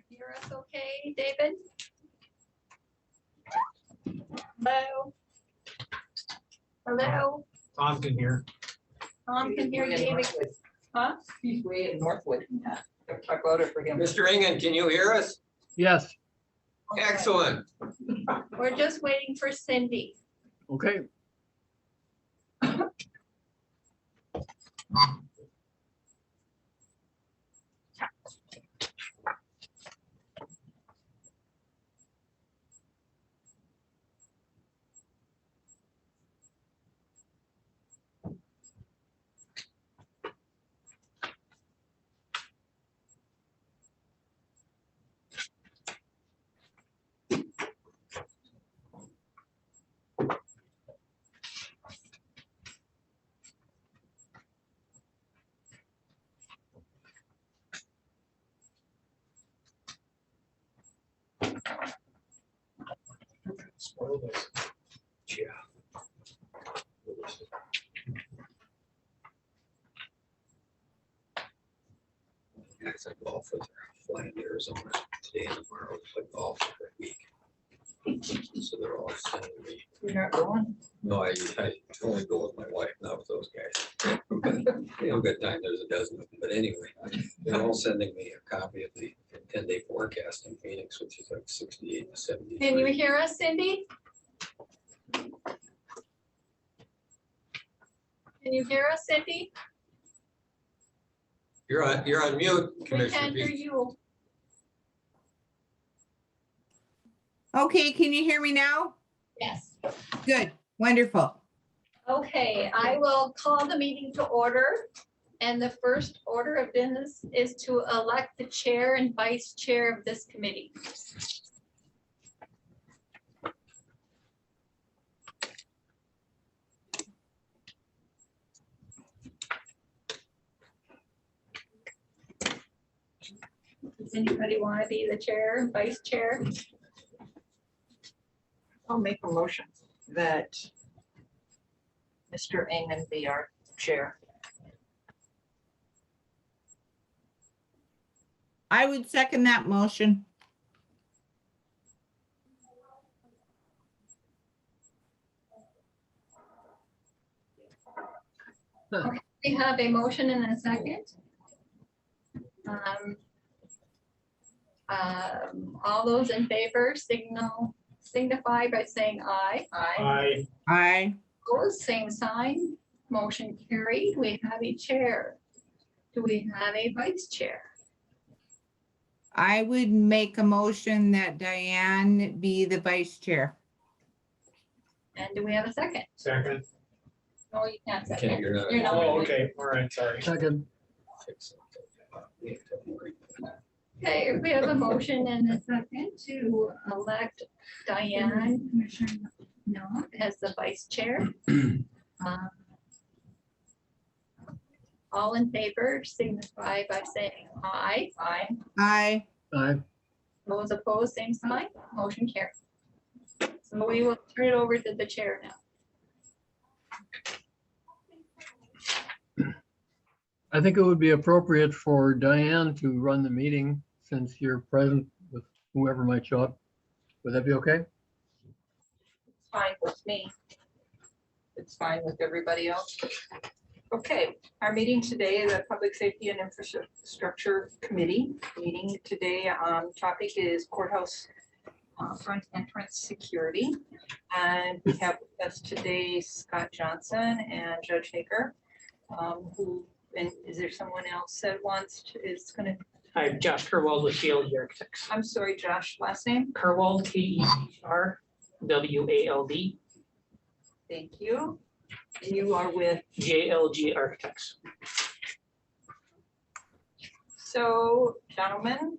hear us okay, David? Hello? Hello? Tom can hear. Tom can hear David. Huh? He's way in Northwood. Yeah. Talk louder for him. Mr. Engen, can you hear us? Yes, Excellent. We're just waiting for Cindy. okay. Spoil this. Yeah. Guys, I golf with her, flying to Arizona today and tomorrow, play golf for a week. So they're all sending me. You're not going? No, I only go with my wife, not with those guys. But, you know, good time, there's a dozen of them, but anyway, they're all sending me a copy of the 10-day forecast in Phoenix, which is like 68 to 70. Can you hear us, Cindy? Can you hear us, Cindy? You're on mute, We Commissioner. can't hear Pease. you. Okay, can you hear me now? Yes. Good, wonderful. Okay, I will call the meeting to order. And the first order of business is to elect the chair and vice chair of this committee. Does anybody want to be the chair, and vice chair? I'll make a motion that Mr. Engen be our chair. I would second that motion. We have a motion and a second. All those in favor signify by saying aye. Aye. Aye. Opposed, same sign. Motion carried. We have a chair. Do we have a vice chair? I would make a motion that Diane be the vice chair. And do we have a second? Second. No, you can't Can't, second. you're not. You're not. Oh, okay, all right, sorry. Second, Okay, we have a motion and a second to elect Diane, Commissioner Knopf, as the vice chair. All in favor signify by saying aye. Aye. Aye. aye. Those opposed, same sign. Motion carried. So we will turn it over to the chair now. I think it would be appropriate for Diane to run the meeting since you're present with whoever might show up. Would that be okay? It's fine with me. It's fine with everybody else. Okay, our meeting today, the Public Safety and Infrastructure Committee meeting today, topic is courthouse front entrance security. And we have with us today Scott Johnson and Judge Hager, and is there someone else that wants to, is gonna, Hi, Josh Kerwald with GLD Architects. I'm sorry, Josh, last name? Kerwald, KERWALD, Thank you. And you are with, JLG Architects. so gentlemen,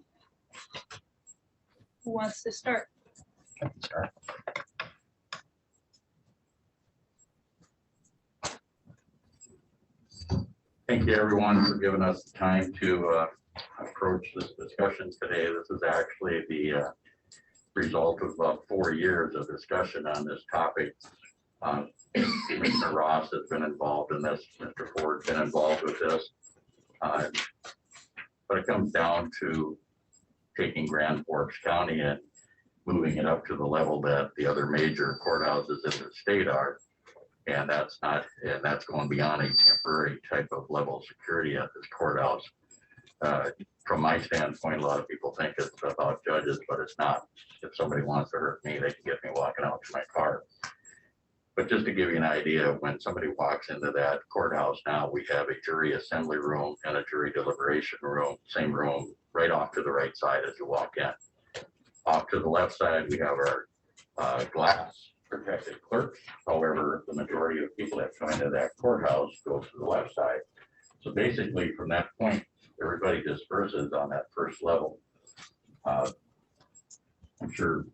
who wants to start? Thank you, everyone, for giving us the time to approach this discussion today. This is actually the result of about 4 years of discussion on this topic. Mr. Ross has been involved in this, Mr. Ford's been involved with this. But it comes down to taking Grand Forks County and moving it up to the level that the other major courthouses in the state are. And that's going beyond a temporary type of level of security at this courthouse. From my standpoint, a lot of people think it's about judges, but it's not. If somebody wants to hurt me, they can get me walking out to my car. But just to give you an idea, when somebody walks into that courthouse now, we have a jury assembly room and a jury deliberation room, same room, right off to the right side as you walk in. Off to the left side, we have our glass protected clerks. However, the majority of people that come into that courthouse go to the left side. So basically, from that point, everybody disperses on that first level. I'm sure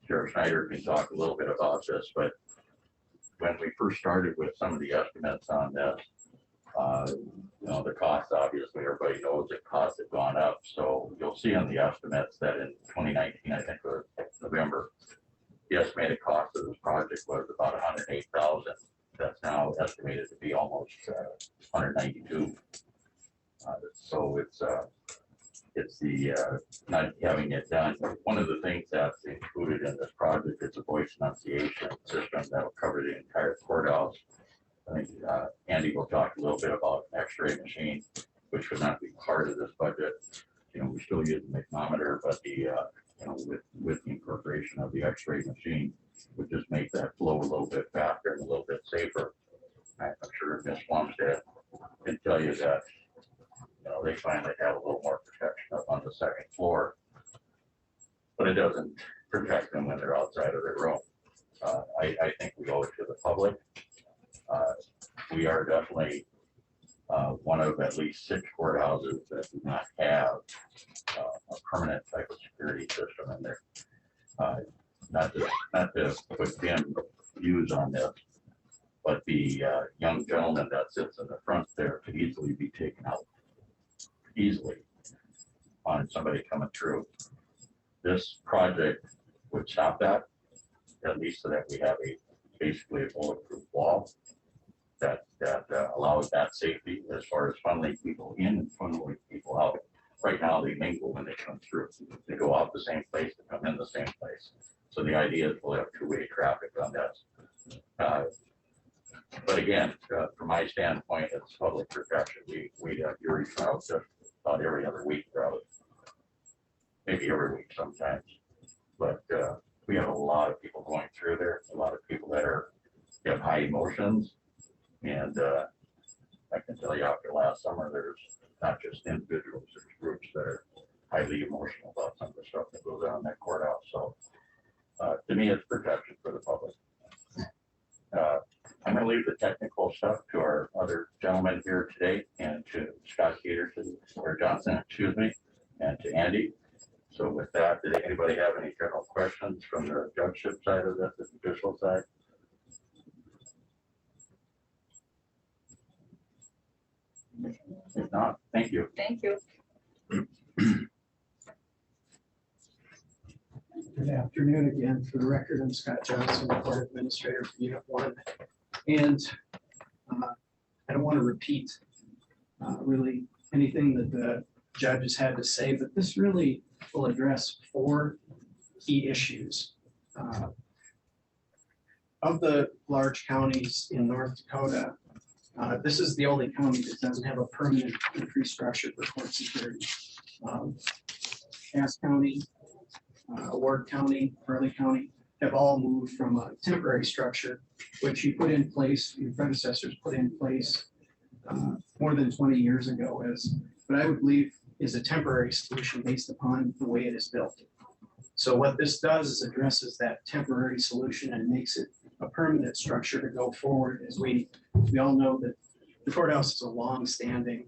Sheriff Snyder can talk a little bit about this, but when we first started with some of the estimates on this, the cost, obviously, everybody knows that costs have gone up. So you'll see on the estimates that in 2019, I think it was November, the estimated cost of this project was about 108,000. That's now estimated to be almost 192. So it's the not having it done. One of the things that's included in this project is a voice enunciation system that will cover the entire courthouse. I think Andy will talk a little bit about an X-ray machine, which would not be part of this budget. We still use the micrometer, but with the incorporation of the X-ray machine, would just make that flow a little bit faster and a little bit safer. I'm sure Ms. Plumstead can tell you that they finally have a little more protection up on the second floor, but it doesn't protect them when they're outside of their room. I think we owe it to the public. We are definitely one of at least 6 courthouses that do not have a permanent type of security system in there. Not to put Tim views on this, but the young gentleman that sits in the front there could easily be taken out. Easily on somebody coming through. This project would stop that, at least so that we have basically a bulletproof wall that allows that safety as far as funneling people in and funneling people out. Right now they mingle when they come through. They go out the same place, they come in the same place. So the idea is we'll have two-way traffic on this. But again, from my standpoint, it's public protection. We have jury trials just about every other week, probably. Maybe every week sometimes. But we have a lot of people going through there, a lot of people that have high emotions. And I can tell you after last summer, there's not just individuals, there's groups that are highly emotional about some of the stuff that goes on in that courthouse. So to me, it's protection for the public. I'm going to leave the technical stuff to our other gentlemen here today, and to Scott Peterson, or Johnson, excuse me, and to Andy. So with that, did anybody have any general questions from the judgeship side of this, the judicial side? If not, thank you. Thank you. Good afternoon again. For the record, I'm Scott Johnson, Court Administrator for Unit 1. And I don't want to repeat really anything that the judges had to say, but this really will address 4 key issues. Of the large counties in North Dakota, this is the only county that doesn't have a permanent infrastructure for court security. Cass County, Ward County, Burley County have all moved from a temporary structure, which you put in place, your predecessors put in place more than 20 years ago, as what I would believe is a temporary solution based upon the way it is built. So what this does is addresses that temporary solution and makes it a permanent structure to go forward. As we all know that the courthouse is a long-standing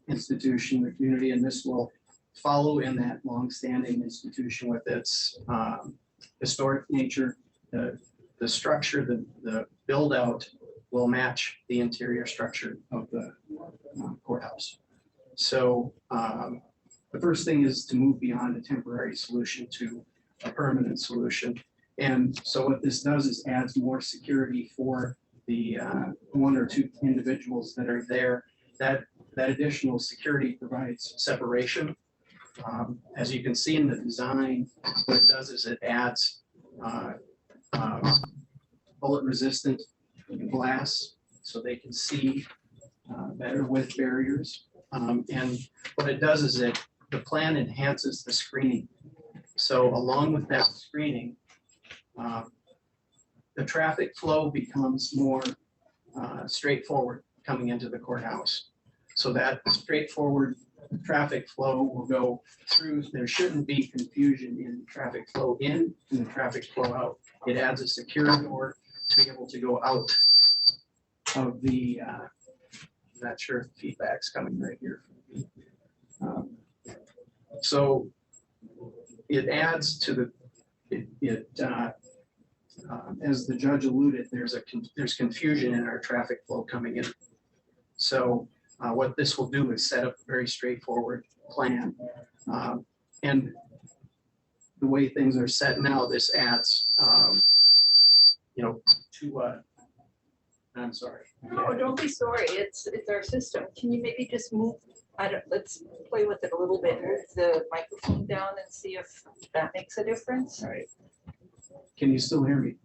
institution in the community, and this will follow in that long-standing institution with its historic nature. The structure, the build-out will match the interior structure of the courthouse. So the first thing is to move beyond a temporary solution to a permanent solution. And so what this does is adds more security for the 1 or 2 individuals that are there. That additional security provides separation As you can see in the design, what it does is it adds bullet resistant glass so they can see better with barriers. And what it does is the plan enhances the screening. So along with that screening, the traffic flow becomes more straightforward coming into the courthouse. So that straightforward traffic flow will go through. There shouldn't be confusion in traffic flow in and the traffic flow out. It adds a secure door to be able to go out of the, I'm not sure if feedback's coming right here. So it adds to the, as the judge alluded, there's confusion in our traffic flow coming in. So what this will do is set up a very straightforward plan. And the way things are set now, this adds, to, I'm sorry. No, don't be sorry. It's our system. Can you maybe just move, let's play with it a little bit. Move the microphone down and see if that makes a difference. All right. Can you still hear me?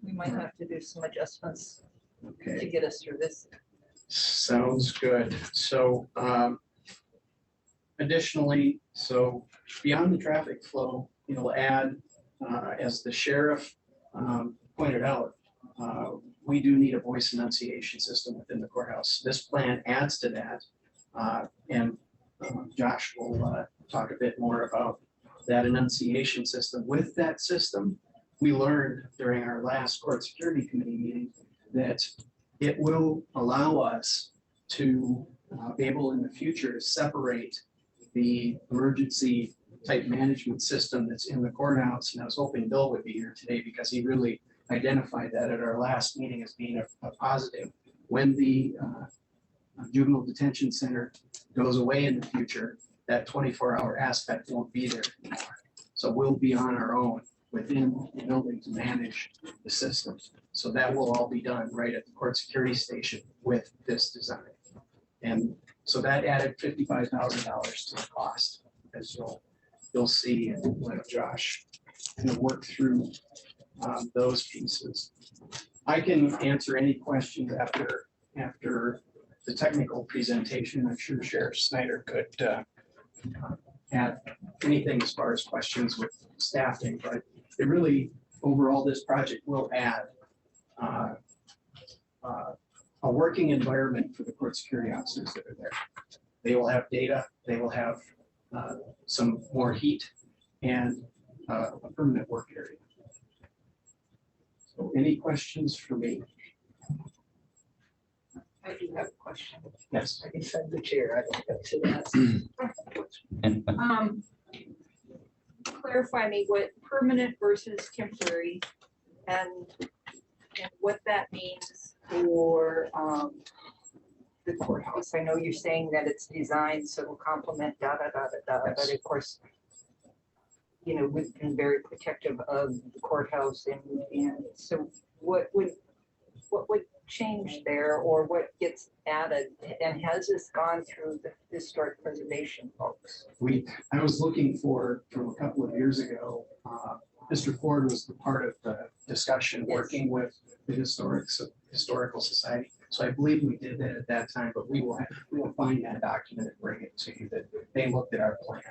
We might have to do some adjustments to Okay, get us through this. sounds good. So additionally, so beyond the traffic flow, it'll add, as the sheriff pointed out, we do need a voice enunciation system within the courthouse. This plan adds to that. And Josh will talk a bit more about that enunciation system. With that system, we learned during our last court security committee meeting that it will allow us to be able in the future to separate the emergency type management system that's in the courthouse. And I was hoping Bill would be here today because he really identified that at our last meeting as being a positive. When the juvenile detention center goes away in the future, that 24-hour aspect won't be there anymore. So we'll be on our own within the building to manage the systems. So that will all be done right at the court security station with this design. And so that added $55,000 to the cost, as you'll see and let Josh kind of work through those pieces. I can answer any questions after the technical presentation. I'm sure Sheriff Snyder could add anything as far as questions with staffing, but it really, overall, this project will add a working environment for the court security officers that are there. They will have data, they will have some more heat and a permanent work area. So any questions for me? I do have a question. Yes. I can send the chair. I don't have to ask. Clarify me what permanent versus temporary and what that means for the courthouse. I know you're saying that it's designed so it'll complement but of course, we've been very protective of the courthouse and so what would change there or what gets added, and has this gone through the historic preservation folks? I was looking from a couple of years ago, Mr. Ford was the part of the discussion working with the historical society. So I believe we did that at that time, but we will find that document and bring it to you that they looked at our plan.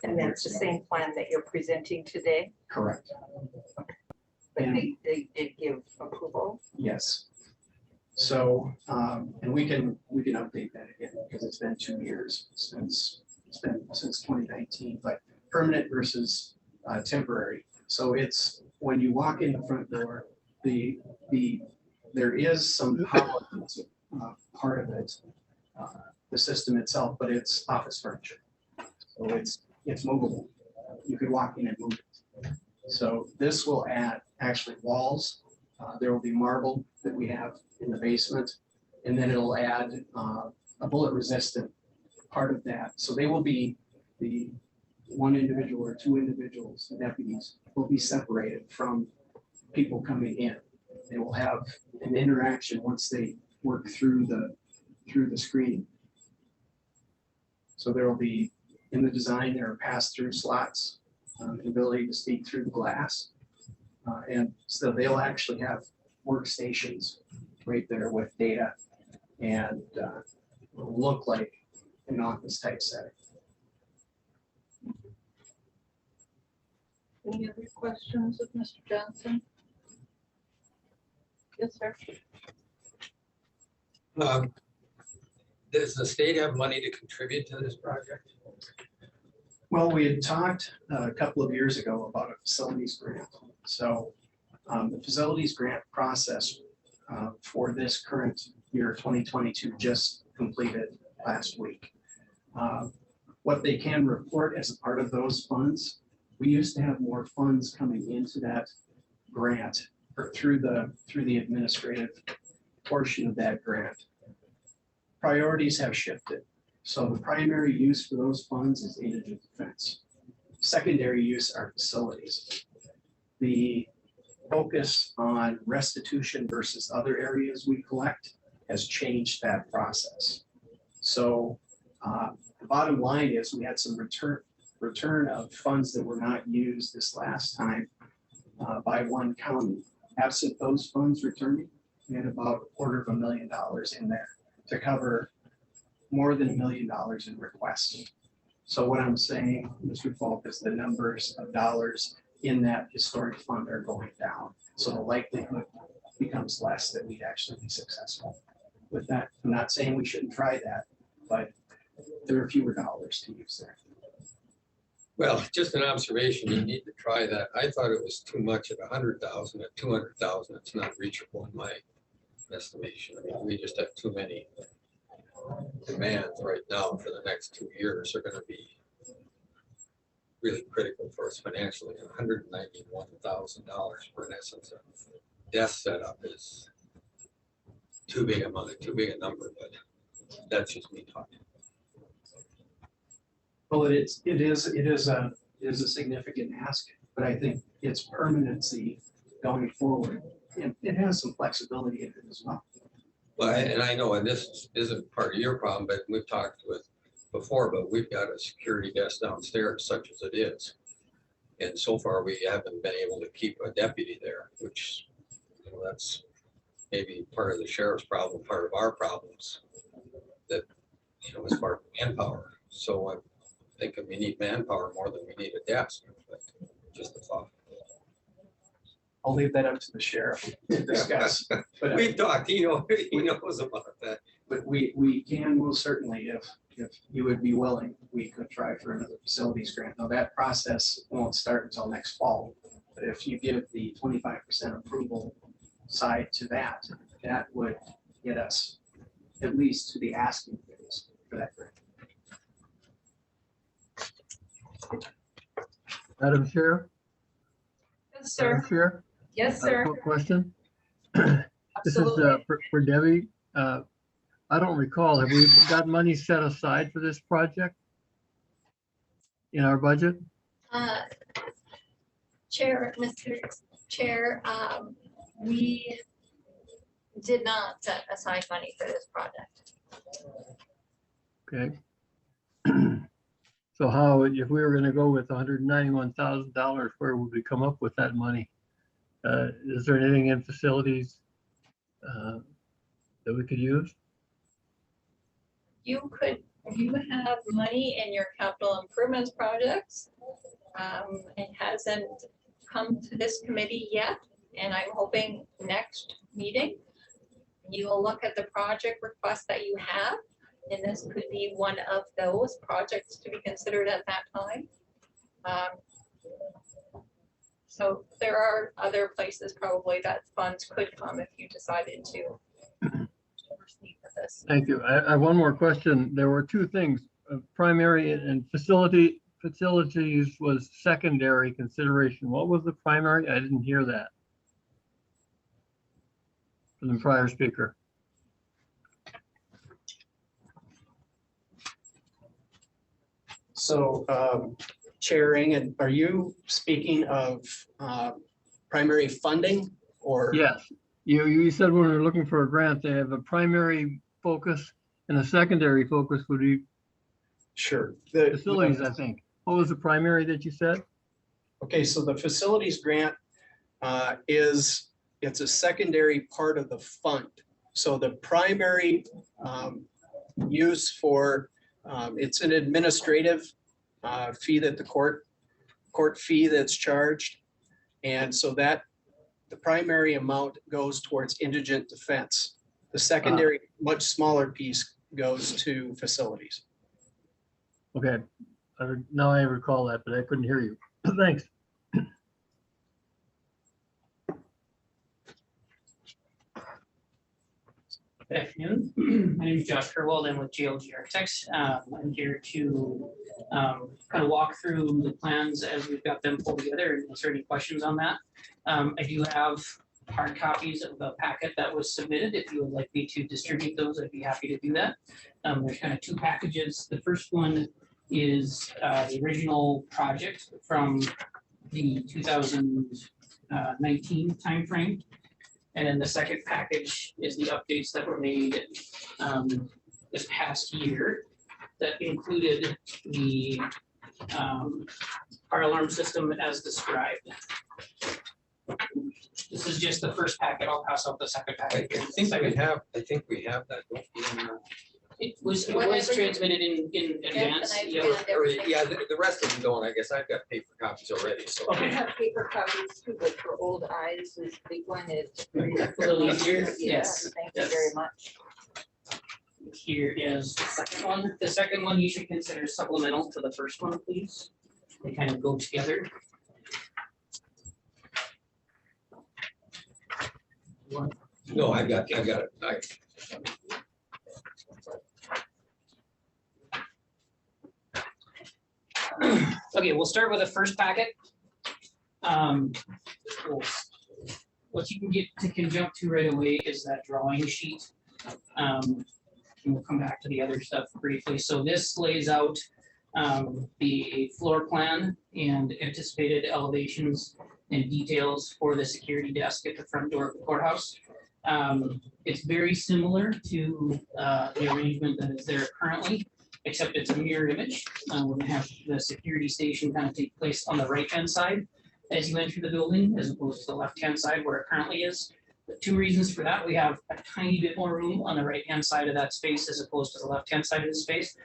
And that's the same plan that you're presenting today? Correct. But they did give approval? Yes. So, and we can update that again because it's been 2 years since 2019, but permanent versus temporary. So it's when you walk in the front door, there is some power that's part of it, the system itself, but it's office furniture. So it's movable. You could walk in and move it. So this will add actually walls. There will be marble that we have in the basement, and then it'll add a bullet resistant part of that. So they will be the one individual or two individuals, the deputies, will be separated from people coming in. They will have an interaction once they work through the screening. So there will be In the design, there are pass-through slots, the ability to speak through the glass. And so they'll actually have workstations right there with data and will look like an office type setting. Any other questions of Mr. Johnson? Yes, sir. Does the state have money to contribute to this project? Well, we had talked a couple of years ago about a facilities grant. So the facilities grant process for this current year, 2022, just completed last week. What they can report as a part of those funds, we used to have more funds coming into that grant or through the administrative portion of that grant. Priorities have shifted. So the primary use for those funds is indigent defense. Secondary use are facilities. The focus on restitution versus other areas we collect has changed that process. So the bottom line is we had some return of funds that were not used this last time by one county. Absent those funds returning, we had about $250,000 in there to cover more than $1 million in requests. So what I'm saying, Mr. Falk, is the numbers of dollars in that historic fund are going down. So the likelihood becomes less that we'd actually be successful with that. I'm not saying we shouldn't try that, but there are fewer dollars to use there. Well, just an observation, you need to try that. I thought it was too much at 100,000, at 200,000, it's not reachable in my estimation. I mean, we just have too many demands right now for the next 2 years are gonna be really critical for us financially. $191,000 for in essence a desk setup is too big a money, too big a number, but that's just me talking. Well, it is a significant ask, but I think its permanency going forward, it has some flexibility in it as well. Well, and I know, and this isn't part of your problem, but we've talked with before, but we've got a security desk downstairs, such as it is. And so far, we haven't been able to keep a deputy there, which, you know, that's maybe part of the sheriff's problem, part of our problems. That, you know, as far as manpower. So I'm thinking we need manpower more than we need a desk, but just a thought. I'll leave that up to the sheriff to discuss. But We've talked, he knows about that. But we can most certainly, if you would be willing, we could try for another facilities grant. Now that process won't start until next fall. But if you give the 25% approval side to that, that would get us at least to the asking phase for that grant. Madam Chair? Yes, sir. Madam Chair? Yes, I have a sir. quick question. This is Absolutely. for Debbie. I don't recall, have we got money set aside for this project in our budget? Mr. Chair, we did not set aside money for this project. Okay. So how, if we were gonna go with $191,000, where would we come up with that money? Is there anything in facilities that we could use? You have money in your capital improvements projects. It hasn't come to this committee yet, and I'm hoping next meeting, you will look at the project requests that you have, and this could be one of those projects to be considered at that time. So there are other places probably that funds could come if you decided to proceed with this. Thank you. I have one more question. There were two things, primary and facilities was secondary consideration. What was the primary? I didn't hear that from the prior speaker. So chairing, and are you speaking of primary funding or? Yes, you said when we were looking for a grant, they have a primary focus and a secondary focus would be Sure. Facilities, I think. What was the primary that you said? Okay, so the facilities grant it's a secondary part of the fund. So the primary use for, it's an administrative fee that the court fee that's charged. And so that the primary amount goes towards indigent defense. The secondary, much smaller piece goes to facilities. Okay, now I recall that, but I couldn't hear you. Thanks. Good afternoon. My name is Josh Kerwald. I'm with GLG Architects. I'm here to kind of walk through the plans as we've got them pulled together and answer any questions on that. I do have hard copies of the packet that was submitted. If you would like me to distribute those, I'd be happy to do that. There's kind of two packages. The first one is the original project from the 2019 timeframe. And then the second package is the updates that were made this past year that included the fire alarm system as described. This is just the first packet. I'll pass out the second I packet. think we have that. Don't we, It was Whatever. transmitted in advance. I Yeah. scanned everything. Yeah, the rest of them don't. I guess I've got paper copies already, so. I have paper copies too, but for old eyes, this big one is. A little easier. Yes, thank you very much. Here is the second one. The second one you should consider supplemental to the first one, please. They kind of go together. No, I got it. Okay, we'll start with the first packet. What you can jump to right away is that drawing sheet. And we'll come back to the other stuff briefly. So this lays out the floor plan and anticipated elevations and details for the security desk at the front door of the courthouse. It's very similar to the arrangement that is there currently, except it's a mirror image. We're gonna have the security station kind of take place on the right-hand side as you enter the building, as opposed to the left-hand side where it currently is. The two reasons for that: we have a tiny bit more room on the right-hand side of that space as opposed to the left-hand side of the space.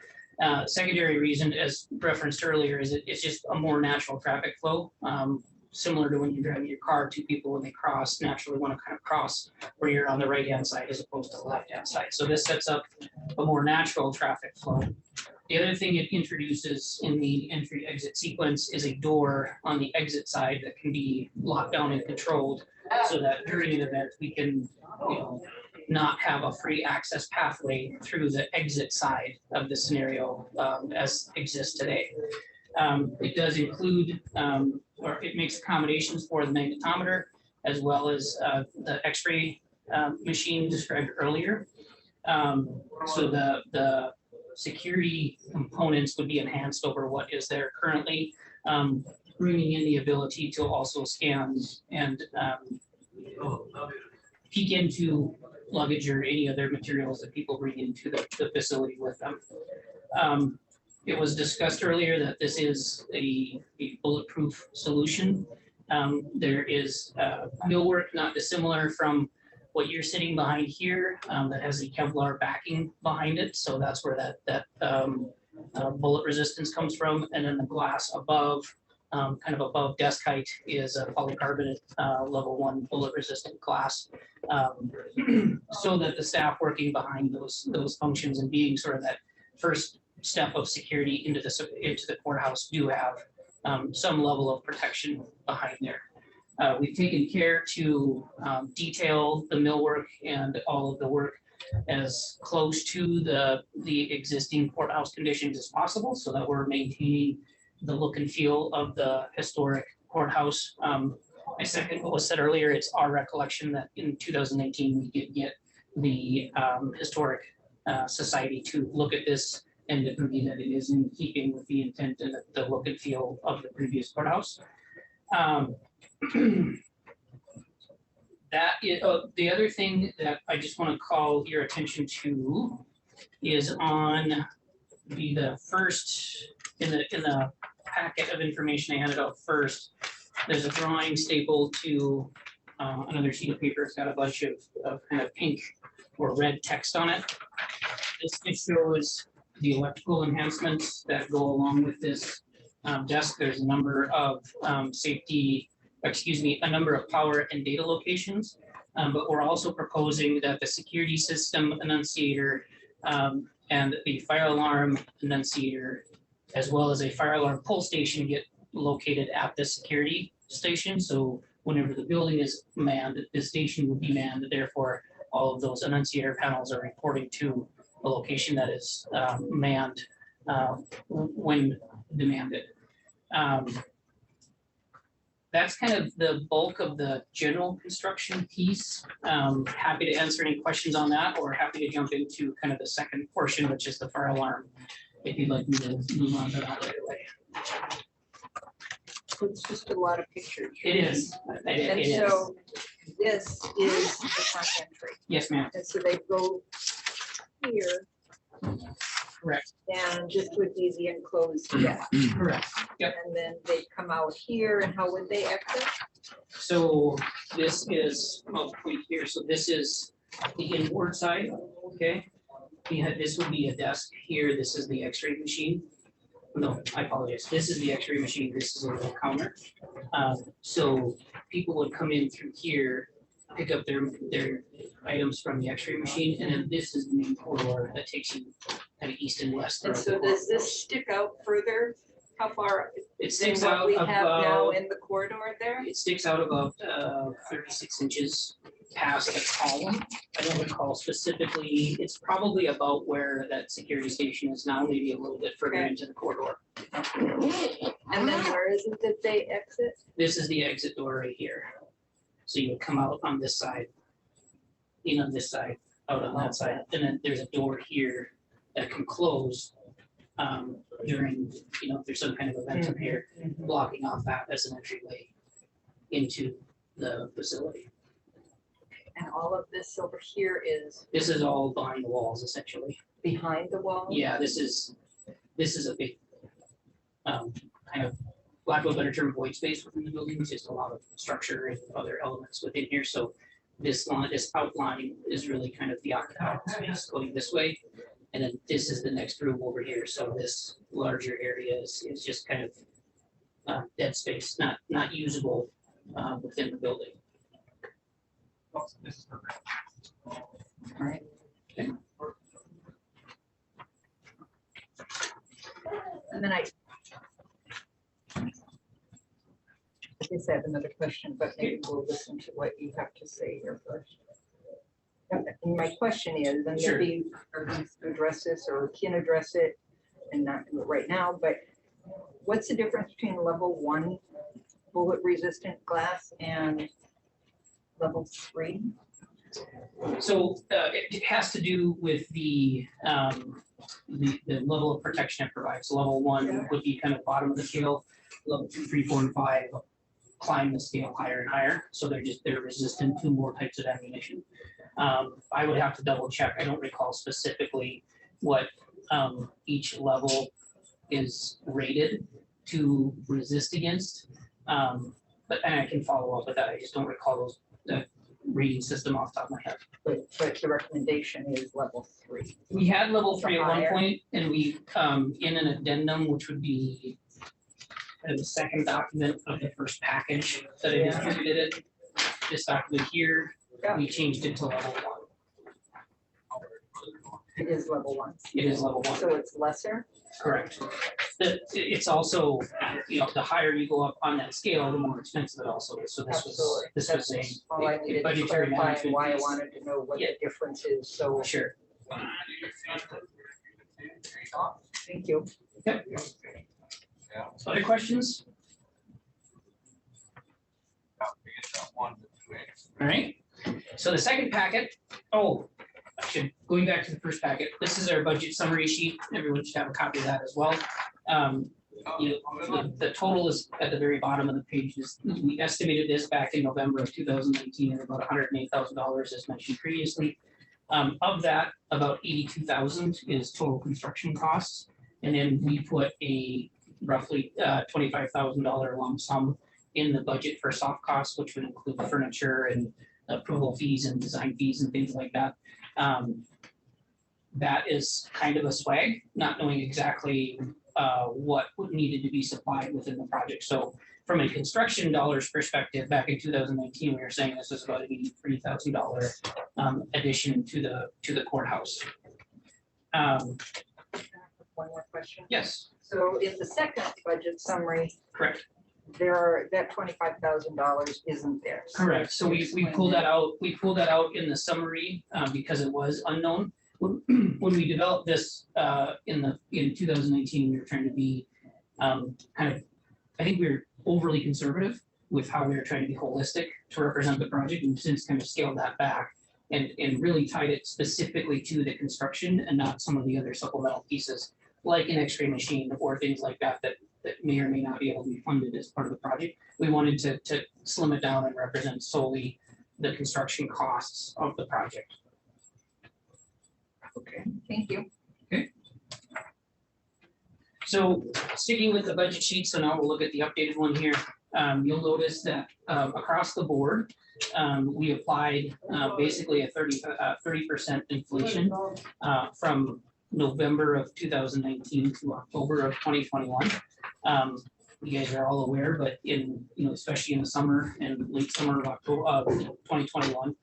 Secondary reason, as referenced earlier, is it's just a more natural traffic flow. Similar to when you're driving your car, two people when they cross naturally want to kind of cross where you're on the right-hand side as opposed to the left-hand side. So this sets up a more natural traffic flow. The other thing it introduces in the entry exit sequence is a door on the exit side that can be locked down and controlled so that during an event we can, not have a free access pathway through the exit side of the scenario as exists today. It does include, or it makes accommodations for the magnetometer as well as the X-ray machine described earlier. So the security components would be enhanced over what is there currently, bringing in the ability to also scan and peek into luggage or any other materials that people bring into the facility with them. It was discussed earlier that this is a bulletproof solution. There is millwork not dissimilar from what you're sitting behind here that has a Kevlar backing behind it. So that's where that bullet resistance comes from. And then the glass above, kind of above desk height, is a polycarbonate level 1 bullet resistant glass. So that the staff working behind those functions and being sort of that first step of security into the courthouse do have some level of protection behind there. We've taken care to detail the millwork and all of the work as close to the existing courthouse conditions as possible so that we're maintaining the look and feel of the historic courthouse. I second what was said earlier. It's our recollection that in 2019 we did get the Historic Society to look at this and agree that it is in keeping with the intent and the look and feel of the previous courthouse. That is, the other thing that I just want to call your attention to is on be the first, in the packet of information I handed out first, there's a drawing stapled to another sheet of paper. It's got a bunch of kind of pink or red text on it. This just shows the electrical enhancements that go along with this desk. There's a number of a number of power and data locations. But we're also proposing that the security system annunciator and the fire alarm annunciator, as well as a fire alarm pull station, get located at the security station. So whenever the building is manned, the station will be manned. Therefore, all of those annunciator panels are reporting to a location that is manned when demanded. That's kind of the bulk of the general construction piece. Happy to answer any questions on that, or happy to jump into kind of the second portion, which is the fire alarm, if you'd like me to move on to that right away. It's just a lot of pictures. It is. It And is. so this is the front entry. Yes, ma'am. And so they go here Correct. and this would be the enclosed deck. Correct. Yep. And then they come out here and how would they exit? So this is, I'll point here. So this is the inboard side. Okay. This would be a desk here. This is the X-ray machine. No, I apologize. This is the X-ray machine. This is a little counter. So people would come in through here, pick up their items from the X-ray machine, and then this is the main corridor that takes you kind of east and west. And so does this stick out further? How far? It sticks than what out we have now about, in the corridor there? it sticks out about 36 inches past the column. I don't recall specifically. It's probably about where that security station is now, maybe a little bit further Okay. into the corridor. And then where is it that they exit? This is the exit door right here. So you would come out on this side, in on this side, out on that side, and then there's a door here that can close during, if there's some kind of event up here, blocking off that as an entryway into the facility. And all of this over here is This is all behind the walls essentially. behind the wall? Yeah, this is a big, kind of, lack of a better term, void space within the building. It's just a lot of structure and other elements within here. So this outline is really kind of the octagonal space going this way. And then this is the next room over here. So this larger area is just kind of dead space, not usable within the building. Right. Okay. And then I guess I have another question, but maybe we'll listen to what you have to say here first. And my question is, and Sure. maybe are going to address this or can address it and not do it right now, but what's the difference between level 1 bullet resistant glass and level 3? So it has to do with the level of protection it provides. Level 1 would be kind of bottom of the scale. Level 2, 3, 4, and 5 climb the scale higher and higher. So they're resistant to more types of ammunition. I would have to double check. I don't recall specifically what each level is rated to resist against. And I can follow up with that. I just don't recall the rating system off the top of my head. But the recommendation is level 3. We had level 3 at one Higher. point, and we, in an addendum, which would be the second document of the first package that I Yeah. distributed it. This document here, Yeah. we changed it to level 1. It is level 1. It is level 1. So it's lesser? Correct. It's also, the higher you go up on that scale, the more expensive it also is. So this was Absolutely. a All I needed to budgetary clarify management why I piece. wanted to know what the Yeah. difference is, so Sure. thank you. Yep. Other questions? All right. So the second packet, going back to the first packet, this is our budget summary sheet. Everyone should have a copy of that as well. The total is at the very bottom of the page. We estimated this back in November of 2019 at about $108,000 as mentioned previously. Of that, about 82,000 is total construction costs. And then we put a roughly $25,000 lump sum in the budget for soft costs, which would include furniture and approval fees and design fees and things like that. That is kind of a swag, not knowing exactly what needed to be supplied within the project. So from a construction dollars perspective, back in 2019, we were saying this was about $83,000 addition to the courthouse. One more question. Yes, So in the second budget summary, correct. that $25,000 isn't there. Correct. So we pulled that out. We pulled that out in the summary because it was unknown. When we developed this in 2019, we were trying to be kind of, I think we were overly conservative with how we were trying to be holistic to represent the project, and since kind of scaled that back and really tied it specifically to the construction and not some of the other supplemental pieces like an X-ray machine or things like that that may or may not be able to be funded as part of the project. We wanted to slim it down and represent solely the construction costs of the project. Okay, thank you. So sticking with the budget sheet, so now we'll look at the updated one here. You'll notice that across the board, we applied basically a 30% inflation from November of 2019 to October of 2021. You guys are all aware, but especially in the summer and late summer of October of 2021,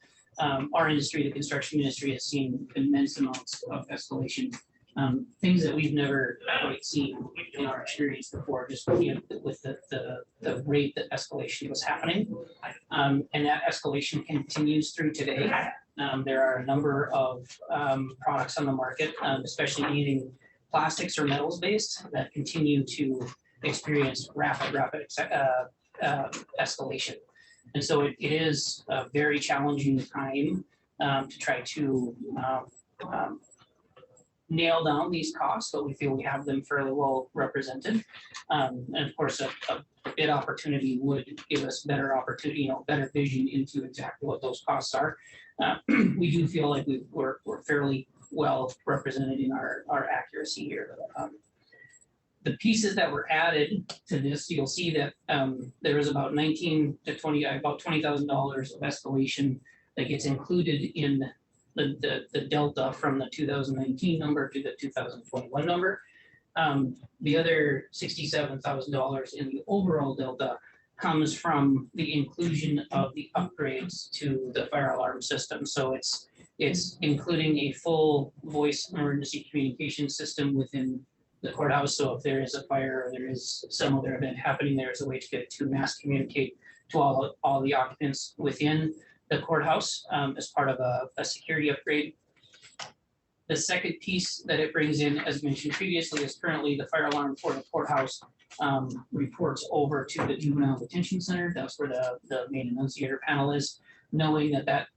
our industry, the construction industry, has seen immense amounts of escalation. Things that we've never quite seen in our experience before, just with the rate that escalation was happening. And that escalation continues through today. There are a number of products on the market, especially anything plastics or metals based, that continue to experience rapid escalation. And so it is a very challenging time to try to nail down these costs, but we feel we have them fairly well represented. And of course, a bid opportunity would give us better opportunity, better vision into exactly what those costs are. We do feel like we're fairly well represented in our accuracy here. The pieces that were added to this, you'll see that there is about about $20,000 of escalation that gets included in the delta from the 2019 number to the 2021 number. The other $67,000 in the overall delta comes from the inclusion of the upgrades to the fire alarm system. So it's including a full voice emergency communication system within the courthouse. So if there is a fire or there is some other event happening, there's a way to get to mass communicate to all the occupants within the courthouse as part of a security upgrade. The second piece that it brings in, as mentioned previously, is currently the fire alarm for the courthouse reports over to the juvenile detention center. That's where the main annunciator panel is, knowing that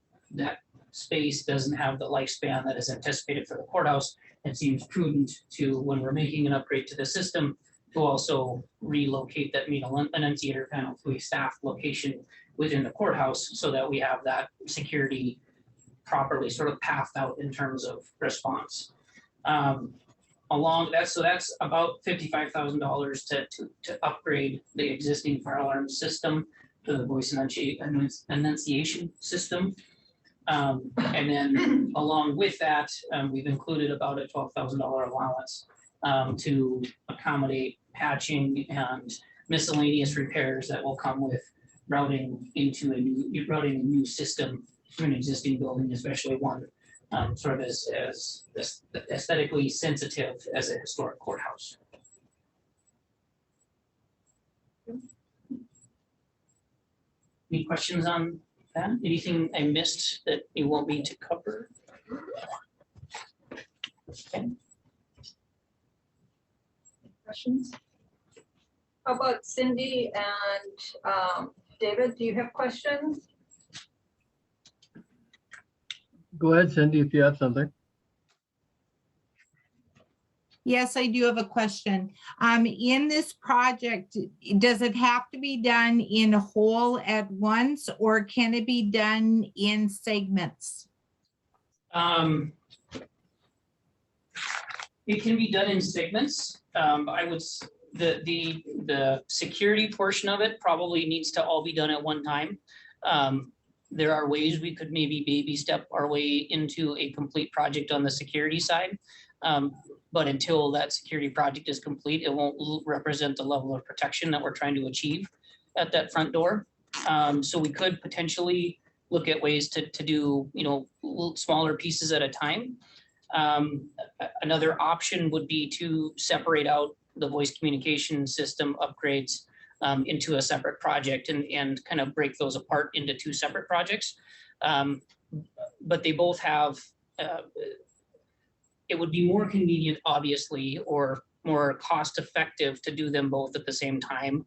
space doesn't have the lifespan that is anticipated for the courthouse. It seems prudent to, when we're making an upgrade to the system, to also relocate that main annunciator panel to a staffed location within the courthouse so that we have that security properly sort of pathed out in terms of response. So that's about $55,000 to upgrade the existing fire alarm system to the voice enunciation system. And then along with that, we've included about a $12,000 allowance to accommodate patching and miscellaneous repairs that will come with routing a new system to an existing building, especially one sort of as aesthetically sensitive as a historic courthouse. Any questions on that? Anything I missed that you want me to cover? Okay. Questions? How about Cindy and David? Do you have questions? Go ahead, Cindy, if you have something. Yes, I do have a question. In this project, does it have to be done in whole at once, or can it be done in segments? It can be done in segments. The security portion of it probably needs to all be done at one time. There are ways we could maybe baby step our way into a complete project on the security side. But until that security project is complete, it won't represent the level of protection that we're trying to achieve at that front door. So we could potentially look at ways to do, smaller pieces at a time. Another option would be to separate out the voice communication system upgrades into a separate project and kind of break those apart into two separate projects. But they both have, it would be more convenient, obviously, or more cost effective to do them both at the same time.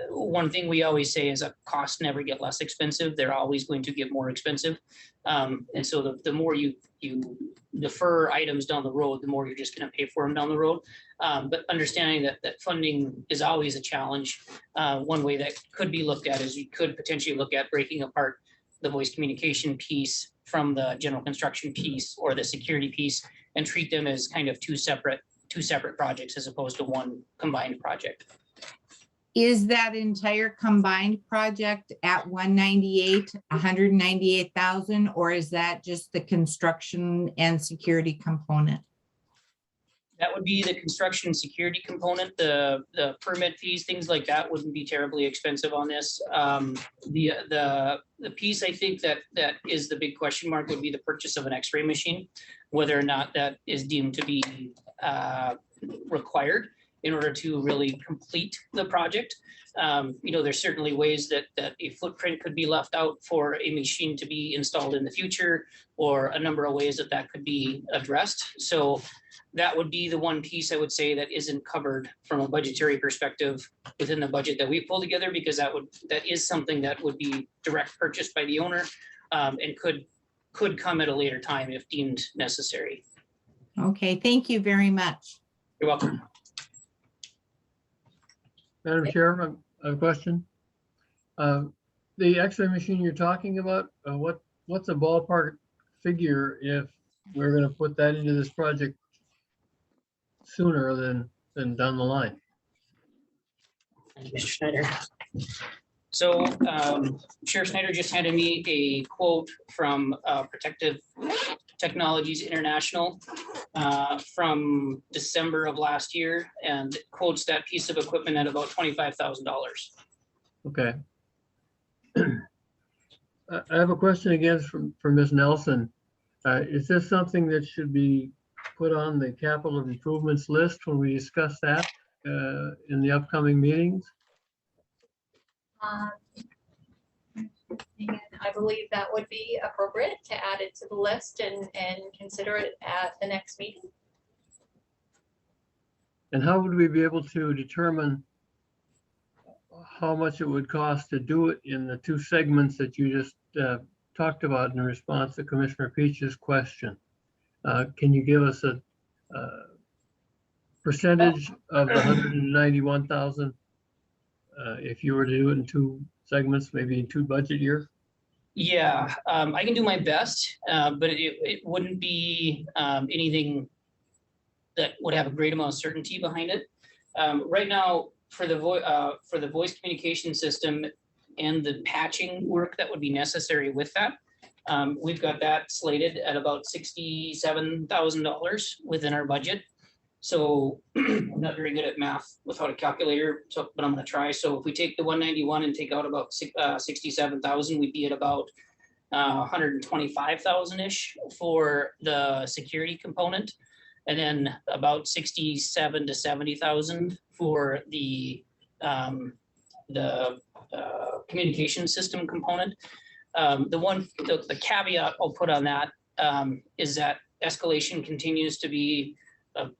One thing we always say is that costs never get less expensive. They're always going to get more expensive. And so the more you defer items down the road, the more you're just going to pay for them down the road. But understanding that funding is always a challenge. One way that could be looked at is you could potentially look at breaking apart the voice communication piece from the general construction piece or the security piece and treat them as kind of two separate projects as opposed to one combined project. Is that entire combined project at 198,000, or is that just the construction and security component? That would be the construction security component. The permit fees, things like that wouldn't be terribly expensive on this. The piece I think that is the big question mark would be the purchase of an X-ray machine, whether or not that is deemed to be required in order to really complete the project. There's certainly ways that a footprint could be left out for a machine to be installed in the future, or a number of ways that could be addressed. So that would be the one piece I would say that isn't covered from a budgetary perspective within the budget that we pull together, because that is something that would be direct purchased by the owner and could come at a later time if deemed necessary. Okay, thank you very much. You're welcome. Madam Chair, I have a question. The X-ray machine you're talking about, what's a ballpark figure if we're going to put that into this project sooner than down the line? Mr. Schneider. So Sheriff Snyder just handed me a quote from Protective Technologies International from December of last year, and it quotes that piece of equipment at about $25,000. Okay. I have a question again from Ms. Nelson. Is this something that should be put on the capital improvements list when we discuss that in the upcoming meetings? And I believe that would be appropriate to add it to the list and consider it at the next meeting. And how would we be able to determine how much it would cost to do it in the two segments that you just talked about in response to Commissioner Peach's question? Can you give us a percentage of the 191,000 if you were to do it in two segments, maybe in two budget years? Yeah, I can do my best, but it wouldn't be anything that would have a great amount of certainty behind it. Right now, for the voice communication system and the patching work that would be necessary with that, we've got that slated at about $67,000 within our budget. So I'm not very good at math without a calculator, but I'm going to try. So if we take the 191 and take out about 67,000, we'd be at about 125,000-ish for the security component, and then about 67 to 70,000 for the communication system component. The caveat I'll put on that is that escalation continues to be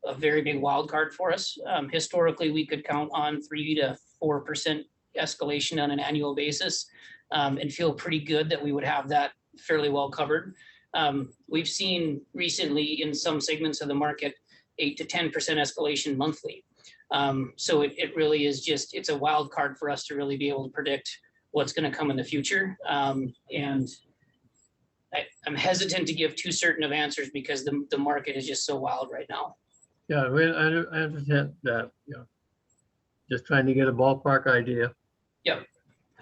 a very big wild card for us. Historically, we could count on 3 to 4% escalation on an annual basis and feel pretty good that we would have that fairly well covered. We've seen recently in some segments of the market 8 to 10% escalation monthly. So it really is just, it's a wild card for us to really be able to predict what's going to come in the future. And I'm hesitant to give too certain of answers because the market is just so wild right now. Yeah, I understand that, yeah. Just trying to get a ballpark idea.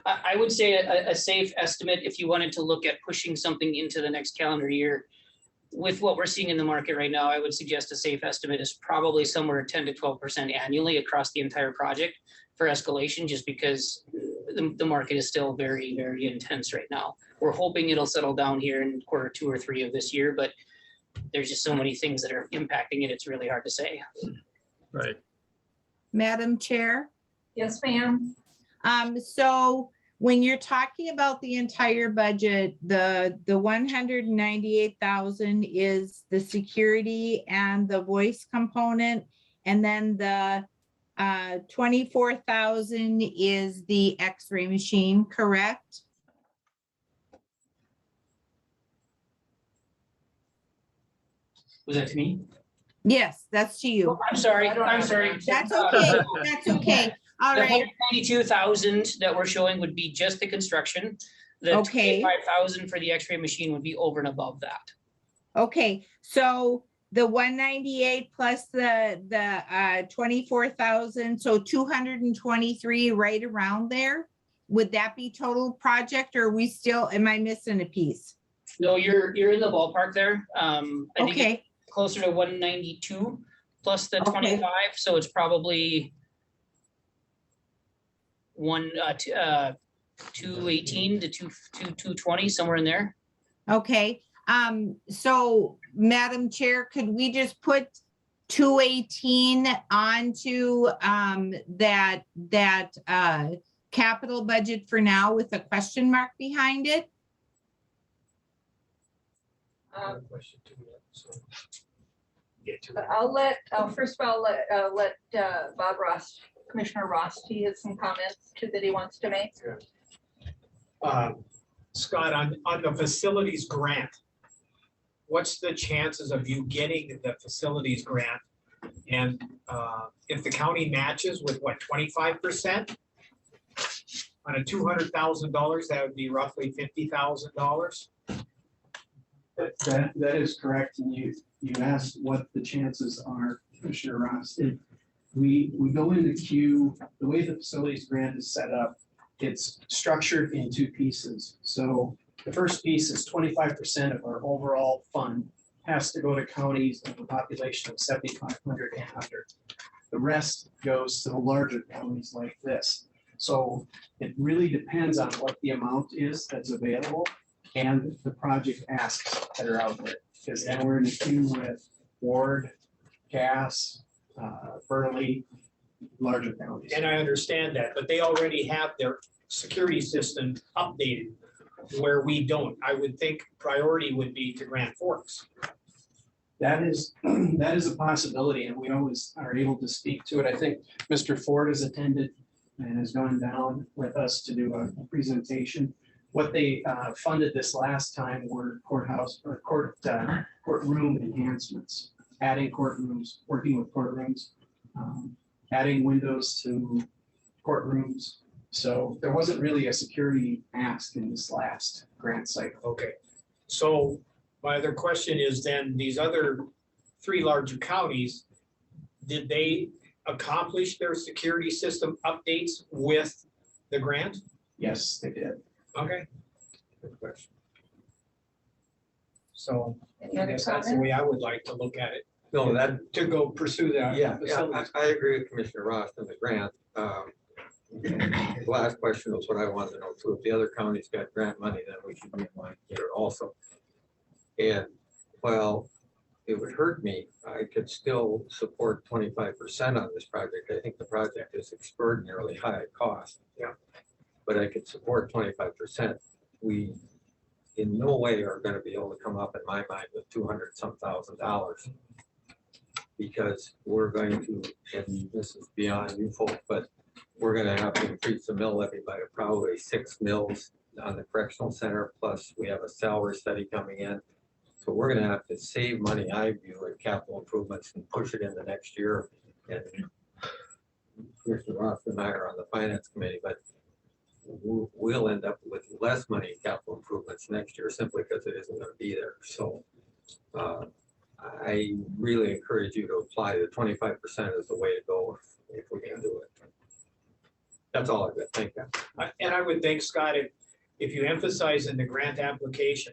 I would say a safe estimate, if you wanted to look at pushing something into the next calendar year, with what we're seeing in the market right now, I would suggest a safe estimate is probably somewhere 10 to 12% annually across the entire project for escalation, just because the market is still very, very intense right now. We're hoping it'll settle down here in quarter 2 or 3 of this year, but there's just so many things that are impacting it. It's really hard to say. Right. Madam Chair? Yes, ma'am. So when you're talking about the entire budget, the 198,000 is the security and the voice component, and then the 24,000 is the X-ray machine, correct? Was that to me? Yes, that's to you. I'm sorry. I don't I'm have sorry. an That's okay. That's okay. All The right. 192,000 that we're showing would be just the construction. The Okay. 25,000 for the X-ray machine would be over and above that. Okay, so the 198 plus the 24,000, so 223 right around there. Would that be total project, or are we still, am I missing a piece? No, you're in the ballpark there. I think it's Okay, closer to 192 plus the Okay. 25, so it's probably 218 to 220, somewhere in there. okay. So Madam Chair, could we just put 218 onto that capital budget for now with a question mark behind it? First of all, I'll let Bob Ross, Commissioner Ross, he has some comments too that he wants to make. Scott, on the facilities grant, what's the chances of you getting the facilities grant? And if the county matches with what, 25%? On a $200,000, that would be roughly $50,000. That is correct. And you asked what the chances are, Commissioner Ross. We go into queue, the way the facilities grant is set up, it's structured in 2 pieces. So the first piece is 25% of our overall fund has to go to counties of a population of 7,500 and under. The rest goes to the larger counties like this. So it really depends on what the amount is that's available and the project asks that are out there. Because then we're in the queue with Ward, Cass, Burley, larger counties. And I understand that, but they already have their security system updated where we don't. I would think priority would be to Grand Forks. That is a possibility, and we always are able to speak to it. I think Mr. Ford has attended and has gone down with us to do a presentation. What they funded this last time were courthouse or courtroom enhancements, adding courtrooms, working with courtrooms, adding windows to courtrooms. So there wasn't really a security ask in this last grant cycle. Okay, so my other question is then, these other 3 larger counties, did they accomplish their security system updates with the grant? Yes, they did. Okay. Good question. So Any I other guess that's the comments? way I would like to look at it, No, that, to go pursue that. yeah, facilities. I agree with Commissioner Ross on the grant. The last question was what I wanted to know too. If the other counties got grant money, then we should be in line here also. And well, it would hurt me. I could still support 25% on this project. I think the project is extraordinarily high cost. Yeah. But I could support 25%. We in no way are going to be able to come up in my mind with $200-some thousand, because we're going to, and this is beyond you folks, but we're going to have to increase the mill levy by probably 6 mills on the correctional center. Plus we have a salary study coming in. So we're going to have to save money, I view, in capital improvements and push it into next year. And Commissioner Roth and I are on the finance committee, but we'll end up with less money in capital improvements next year simply because it isn't gonna be there. So I really encourage you to apply the 25% as the way to go if we can do it. That's all I've got. Thank you. And I would think, Scott, if you emphasize in the grant application,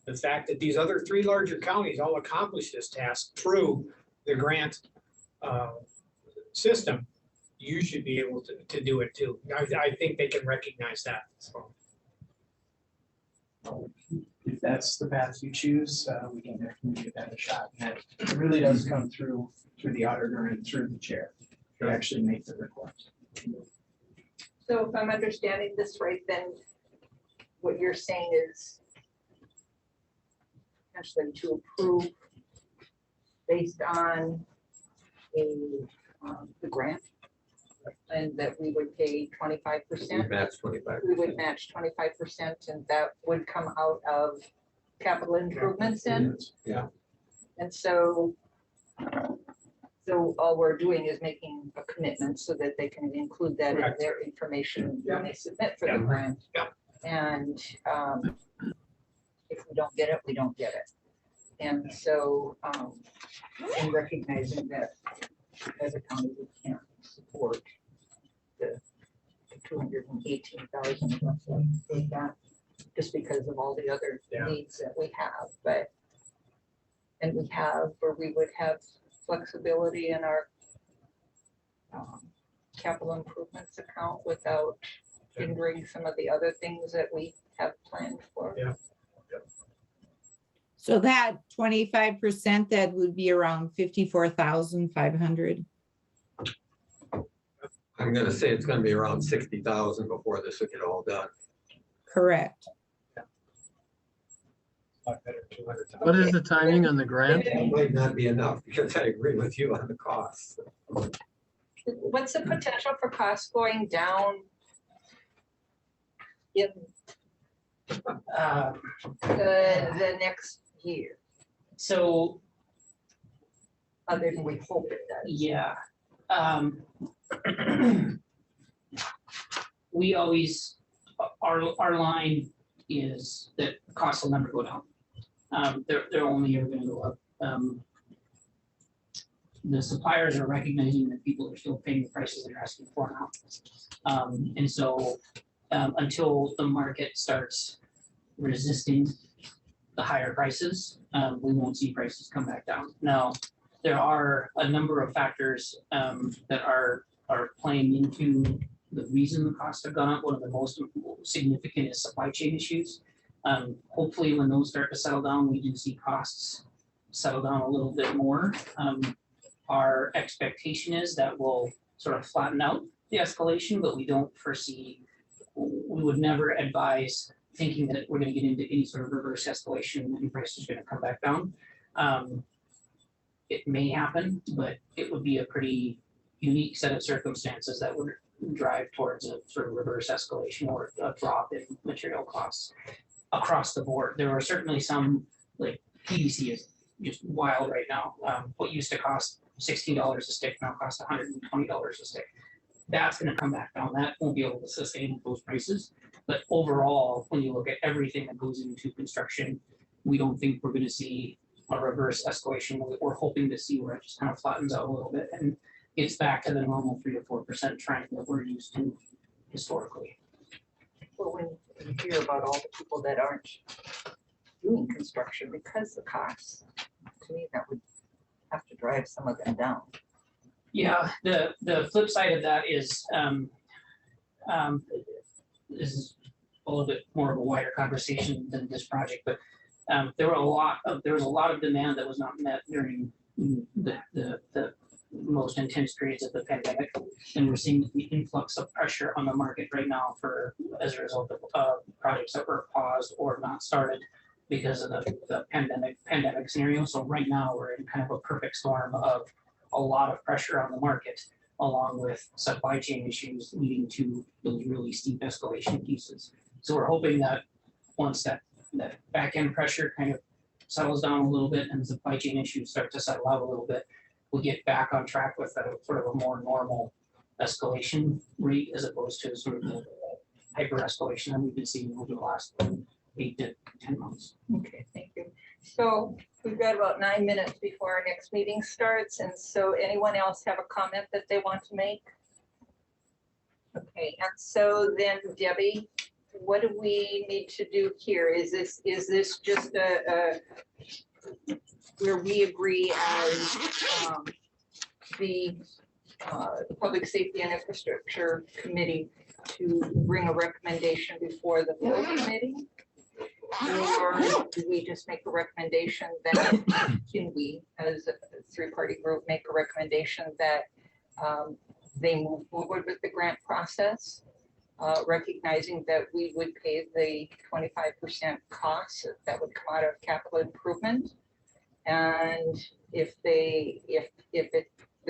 the fact that these other 3 larger counties all accomplished this task through the grant system, you should be able to do it too. I think they can recognize that. So. If that's the path you choose, we can definitely give that a shot. And it really does come through the auditor and through the chair to actually make the request. So if I'm understanding this right, then what you're saying is actually to approve based on the grant, and that we would pay 25%. Match 25%. We would match 25%, and that would come out of capital improvements then. Yeah. And so all we're doing is making a commitment so that they can include that in Correct. their information when they submit for the Yeah. grant. Yeah. And if we don't get it, we don't get it. And so, in recognizing that as a county, we can't support the 218,000 roughly they got, just because of all the other Yeah. needs that we have, and we would have flexibility in our capital improvements account without hindering some of the other things that we have planned for. Yeah. So that 25%, that would be around 54,500. I'm gonna say it's gonna be around 60,000 before this will get all done. Correct. Lot better, 200,000. What is the timing on the grant? That might not be enough because I agree with you on the costs. What's the potential for costs going down in the next year, So, other than we hope it does? yeah. We always, our line is that costs will never go down. They're only ever gonna go up. The suppliers are recognizing that people are still paying the prices they're asking for now. And so, until the market starts resisting the higher prices, we won't see prices come back down. Now, there are a number of factors that are playing into the reason the costs have gone up. One of the most significant is supply chain issues. Hopefully, when those start to settle down, we do see costs settle down a little bit more. Our expectation is that we'll sort of flatten out the escalation, but we don't foresee, we would never advise thinking that we're gonna get into any sort of reverse escalation and prices are gonna come back down. It may happen, but it would be a pretty unique set of circumstances that would drive towards a sort of reverse escalation or a drop in material costs across the board. There are certainly some, like PVC is just wild right now. What used to cost $16 a stick now costs $120 a stick. That's gonna come back down. That won't be able to sustain those prices. But overall, when you look at everything that goes into construction, we don't think we're gonna see a reverse escalation. We're hoping to see where it just kind of flattens out a little bit and gets back to the normal 3 to 4% trend that we're used to historically. Well, when you hear about all the people that aren't doing construction because the costs, to me, that would have to drive some of them down. Yeah, the flip side of that is, this is a little bit more of a wider conversation than this project, but there was a lot of demand that was not met during the most intense periods of the pandemic. And we're seeing the influx of pressure on the market right now as a result of projects that were paused or not started because of the pandemic scenario. So right now we're in kind of a perfect storm of a lot of pressure on the market, along with supply chain issues leading to those really steep escalation pieces. So we're hoping that once that back end pressure kind of settles down a little bit and supply chain issues start to settle out a little bit, we'll get back on track with a sort of a more normal escalation rate as opposed to sort of hyper escalation that we've been seeing over the last 8 to 10 months. Okay, thank you. So we've got about 9 minutes before our next meeting starts, and so anyone else have a comment that they want to make? Okay, and so then Debbie, what do we need to do here? Is this just where we agree as the Public Safety and Infrastructure Committee to bring a recommendation before the full committee? Or do we just make a recommendation that, can we, as a three-party group, make a recommendation that they move forward with the grant process, recognizing that we would pay the 25% cost that would come out of capital improvement? And if the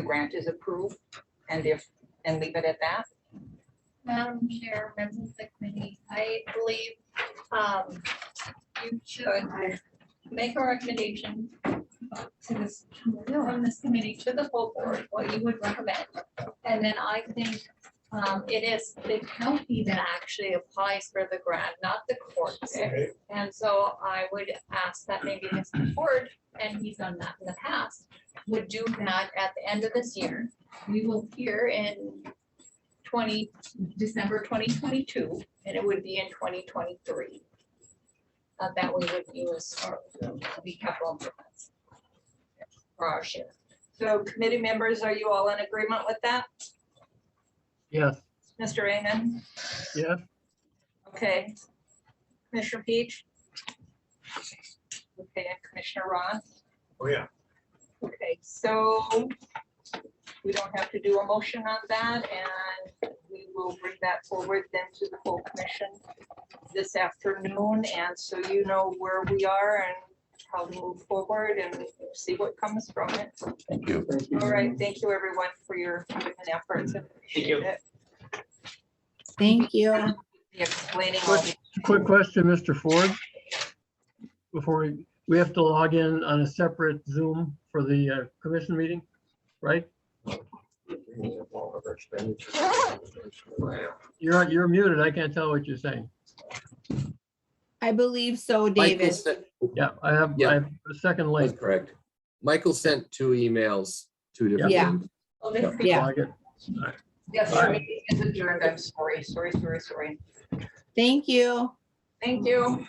grant is approved, and leave it at that? Madam Chair, members of the committee, I believe you should make a recommendation to this, from this committee to the full board, what you would recommend. And then I think it is the county that actually applies for the grant, not the courts. And so I would ask that maybe Mr. Ford, and he's done that in the past, would do that at the end of this year. We will hear in December 2022, and it would be in 2023. That we would use for the capital improvements for our share. So committee members, are you all in agreement with that? Yes, Mr. Raymond? yes, Okay. Commissioner Peach? Okay, and Commissioner Ross? Oh, yeah. Okay, so we don't have to do a motion on that, and we will bring that forward then to the full commission this afternoon, and so you know where we are and how to move forward and see what comes from it. Thank you. All right, thank you everyone for your time and efforts. Thank you. Appreciate it. Thank you. The explaining all the quick question, Mr. Ford. Before we have to log in on a separate Zoom for the commission meeting, right? You're muted. I can't tell what you're saying. I believe so, Michael David. sent- Yeah, I have a second That's link. correct. Michael sent 2 emails, 2 different Yeah. ones. So this Yeah. Log it. Yes, our meeting is adjourned. I'm sorry. Thank you. Thank you.